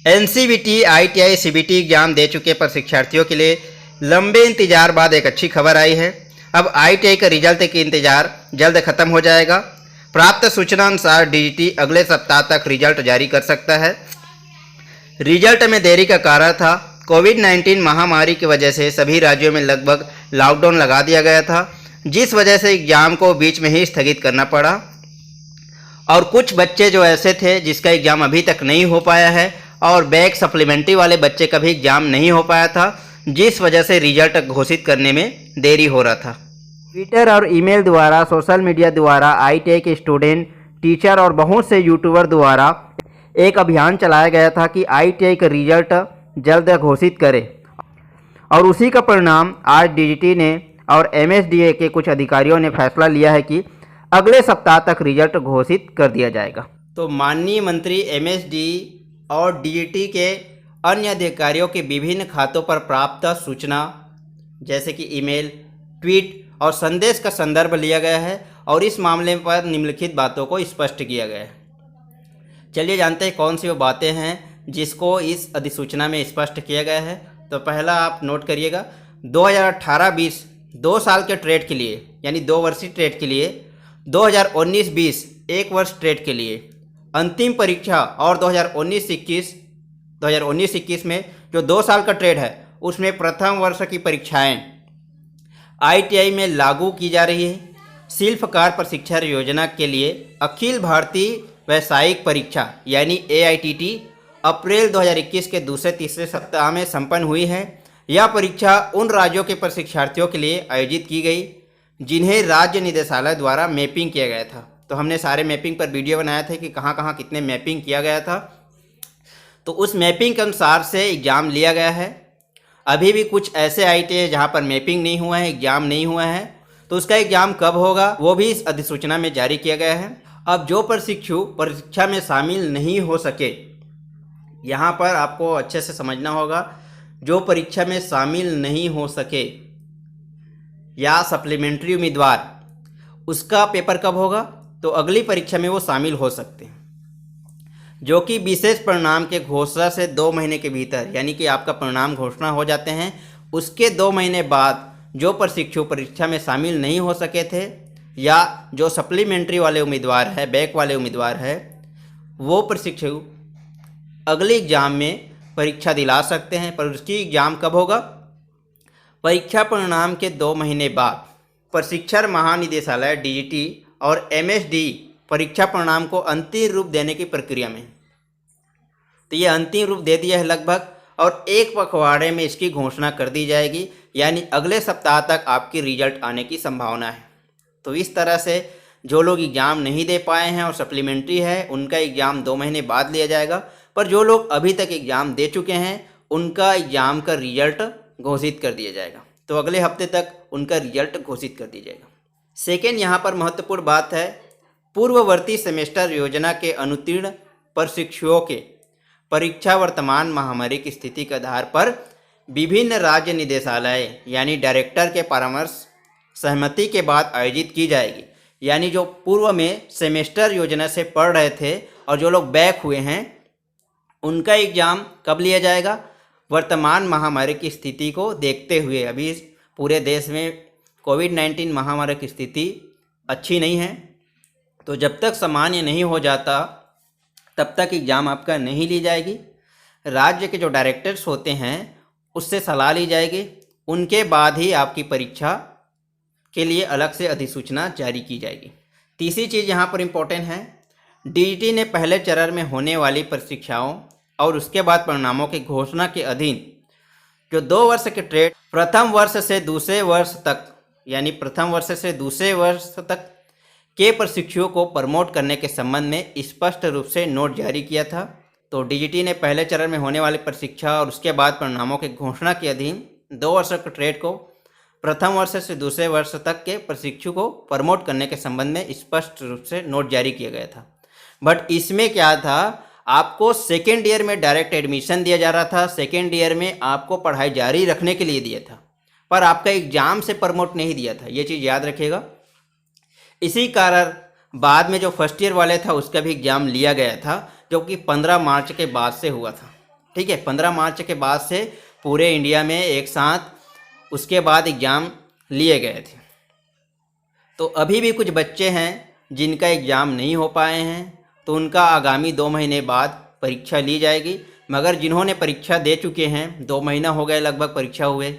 NCVT, ITI, CBT exam दे चुके प्रशिक्षार्थियों के लिए लंबे इंतजार बाद एक अच्छी खबर आई है। अब आईटीआई का रिजल्ट का इंतजार जल्द खत्म हो जाएगा। प्राप्त सूचना अनुसार डीजीटी अगले सप्ताह तक रिजल्ट जारी कर सकता है। रिजल्ट में देरी का कारण था कोविड-19 महामारी की वजह से सभी राज्यों में लगभग लॉकडाउन लगा दिया गया था, जिस वजह से एग्जाम को बीच में ही स्थगित करना पड़ा। और कुछ बच्चे जो ऐसे थे जिसका एग्ज़ाम अभी तक नहीं हो पाया है और बैक सप्लीमेंट्री वाले बच्चे का भी एग्ज़ाम नहीं हो पाया था, जिस वजह से रिजल्ट घोषित करने में देरी हो रहा था। ट्विटर और ईमेल द्वारा, सोशल मीडिया द्वारा आईटीआई के स्टूडेंट, टीचर और बहुत से यूट्यूबर द्वारा एक अभियान चलाया गया था कि आईटीआई का रिजल्ट जल्द घोषित करे, और उसी का परिणाम आज डीजीटी ने और एमएसडीए के कुछ अधिकारियों ने फैसला लिया है कि अगले सप्ताह तक रिजल्ट घोषित कर दिया जाएगा। तो माननीय मंत्री एमएसडी और डीजीटी के अन्य अधिकारियों के विभिन्न खातों पर प्राप्त सूचना जैसे कि ईमेल, ट्वीट और संदेश का संदर्भ लिया गया है और इस मामले पर निम्नलिखित बातों को स्पष्ट किया गया है। चलिए जानते हैं कौन सी वो बातें हैं जिसको इस अधिसूचना में स्पष्ट किया गया है। तो पहला आप नोट करिएगा, 2018-20 2 साल के ट्रेड के लिए यानी 2 वर्षीय ट्रेड के लिए, 2019-20 1 वर्ष ट्रेड के लिए अंतिम परीक्षा और 2019-21 में जो 2 साल का ट्रेड है उसमें प्रथम वर्ष की परीक्षाएं आईटीआई में लागू की जा रही है। शिल्पकार प्रशिक्षण योजना के लिए अखिल भारतीय व्यावसायिक परीक्षा यानी एआईटीटी अप्रैल 2021 के दूसरे-तीसरे सप्ताह में संपन्न हुई है। यह परीक्षा उन राज्यों के प्रशिक्षार्थियों के लिए आयोजित की गई जिन्हें राज्य निदेशालय द्वारा मैपिंग किया गया था। तो हमने सारे मैपिंग पर वीडियो बनाया था कि कहाँ कहाँ कितने मैपिंग किया गया था। तो उस मैपिंग के अनुसार से एग्ज़ाम लिया गया है। अभी भी कुछ ऐसे आईटीआई जहाँ पर मैपिंग नहीं हुआ है, एग्ज़ाम नहीं हुआ है, तो उसका एग्ज़ाम कब होगा वो भी इस अधिसूचना में जारी किया गया है। अब जो प्रशिक्षु परीक्षा में शामिल नहीं हो सके, यहाँ पर आपको अच्छे से समझना होगा, जो परीक्षा में शामिल नहीं हो सके या सप्लीमेंट्री उम्मीदवार, उसका पेपर कब होगा, तो अगली परीक्षा में वो शामिल हो सकते हैं, जो कि विशेष परिणाम के घोषणा से 2 महीने के भीतर, यानी कि आपका परिणाम घोषणा हो जाते हैं उसके 2 महीने बाद जो प्रशिक्षु परीक्षा में शामिल नहीं हो सके थे या जो सप्लीमेंट्री वाले उम्मीदवार है, बैक वाले उम्मीदवार है, वो प्रशिक्षु अगले एग्ज़ाम में परीक्षा दिला सकते हैं। पर उसकी एग्ज़ाम कब होगा, परीक्षा परिणाम के 2 महीने बाद। प्रशिक्षण महानिदेशालय डीजीटी और एमएसडी परीक्षा परिणाम को अंतिम रूप देने की प्रक्रिया में, तो ये अंतिम रूप दे दिया है लगभग, और 1 पखवाड़े में इसकी घोषणा कर दी जाएगी, यानी अगले सप्ताह तक आपकी रिजल्ट आने की संभावना है। तो इस तरह से जो लोग एग्ज़ाम नहीं दे पाए हैं और सप्लीमेंट्री है उनका एग्ज़ाम 2 महीने बाद लिया जाएगा, पर जो लोग अभी तक एग्ज़ाम दे चुके हैं उनका एग्ज़ाम का रिजल्ट घोषित कर दिया जाएगा। तो अगले हफ्ते तक उनका रिजल्ट घोषित कर दिया जाएगा। सेकेंड यहाँ पर महत्वपूर्ण बात है, पूर्ववर्ती सेमेस्टर योजना के अनुत्तीर्ण प्रशिक्षुओं के परीक्षा वर्तमान महामारी की स्थिति के आधार पर विभिन्न राज्य निदेशालय यानी डायरेक्टर के परामर्श सहमति के बाद आयोजित की जाएगी। यानी जो पूर्व में सेमेस्टर योजना से पढ़ रहे थे और जो लोग बैक हुए हैं उनका एग्ज़ाम कब लिया जाएगा, वर्तमान महामारी की स्थिति को देखते हुए। अभी पूरे देश में कोविड-19 महामारी की स्थिति अच्छी नहीं है, तो जब तक सामान्य नहीं हो जाता तब तक एग्ज़ाम आपका नहीं ली जाएगी। राज्य के जो डायरेक्टर्स होते हैं उससे सलाह ली जाएगी, उनके बाद ही आपकी परीक्षा के लिए अलग से अधिसूचना जारी की जाएगी। तीसरी चीज़ यहाँ पर इम्पोर्टेंट है, डीजीटी ने पहले चरण में होने वाली परीक्षाओं और उसके बाद परिणामों की घोषणा के अधीन जो 2 वर्ष के ट्रेड प्रथम वर्ष से दूसरे वर्ष तक, यानी प्रथम वर्ष से दूसरे वर्ष तक के प्रशिक्षुओं को प्रमोट करने के संबंध में स्पष्ट रूप से नोट जारी किया था। तो डीजीटी ने पहले चरण में होने वाली परीक्षा और उसके बाद परिणामों की घोषणा के अधीन 2 वर्ष के ट्रेड को प्रथम वर्ष से दूसरे वर्ष तक के प्रशिक्षु को प्रमोट करने के संबंध में स्पष्ट रूप से नोट जारी किया गया था। बट इसमें क्या था, आपको सेकेंड ईयर में डायरेक्ट एडमिशन दिया जा रहा था, सेकेंड ईयर में आपको पढ़ाई जारी रखने के लिए दिया था, पर आपका एग्ज़ाम से प्रमोट नहीं दिया था, ये चीज़ याद रखिएगा। इसी कारण बाद में जो फर्स्ट ईयर वाले था उसका भी एग्ज़ाम लिया गया था, जो कि 15 मार्च के बाद से हुआ था। ठीक है। 15 मार्च के बाद से पूरे इंडिया में एक साथ उसके बाद एग्ज़ाम लिए गए थे। तो अभी भी कुछ बच्चे हैं जिनका एग्ज़ाम नहीं हो पाए हैं, तो उनका आगामी 2 महीने बाद परीक्षा ली जाएगी। मगर जिन्होंने परीक्षा दे चुके हैं, 2 महीना हो गए लगभग परीक्षा हुए,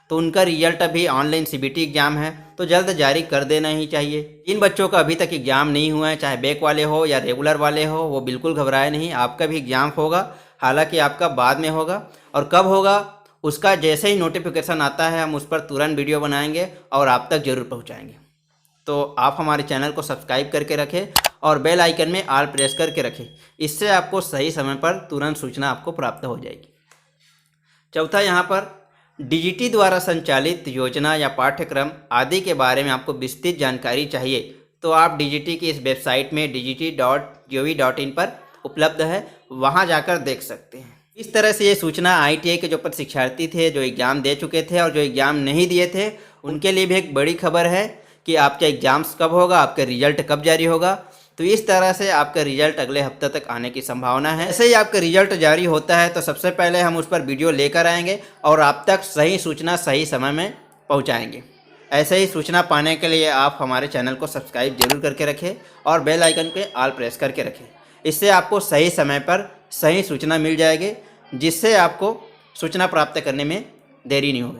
तो उनका रिजल्ट अभी ऑनलाइन सीबीटी एग्ज़ाम है तो जल्द जारी कर देना ही चाहिए। जिन बच्चों का अभी तक एग्ज़ाम नहीं हुआ है, चाहे बैक वाले हो या रेगुलर वाले हो, वो बिल्कुल घबराए नहीं, आपका भी एग्ज़ाम होगा। हालांकि आपका बाद में होगा, और कब होगा उसका जैसे ही नोटिफिकेशन आता है हम उस पर तुरंत वीडियो बनाएंगे और आप तक ज़रूर पहुँचाएँगे। तो आप हमारे चैनल को सब्सक्राइब करके रखें और बेल आइकन में ऑल प्रेस करके रखें, इससे आपको सही समय पर तुरंत सूचना आपको प्राप्त हो जाएगी। चौथा, यहाँ पर डीजीटी द्वारा संचालित योजना या पाठ्यक्रम आदि के बारे में आपको विस्तृत जानकारी चाहिए तो आप डीजीटी की इस वेबसाइट में dgt.gov.in पर उपलब्ध है, वहाँ जाकर देख सकते हैं। इस तरह से ये सूचना ITI के जो परीक्षार्थी थे, जो एग्ज़ाम दे चुके थे और जो एग्ज़ाम नहीं दिए थे, उनके लिए भी एक बड़ी खबर है कि आपका एग्ज़ाम्स कब होगा, आपका रिजल्ट कब जारी होगा। तो इस तरह से आपका रिजल्ट अगले हफ्ते तक आने की संभावना है। ऐसे ही आपका रिजल्ट जारी होता है तो सबसे पहले हम उस पर वीडियो लेकर आएंगे और आप तक सही सूचना सही समय में पहुंचाएंगे। ऐसे ही सूचना पाने के लिए आप हमारे चैनल को सब्सक्राइब जरूर करके रखें और बेल आइकन पे ऑल प्रेस करके रखें, इससे आपको सही समय पर सही सूचना मिल जाएगी, जिससे आपको सूचना प्राप्त करने में देरी नहीं होगी।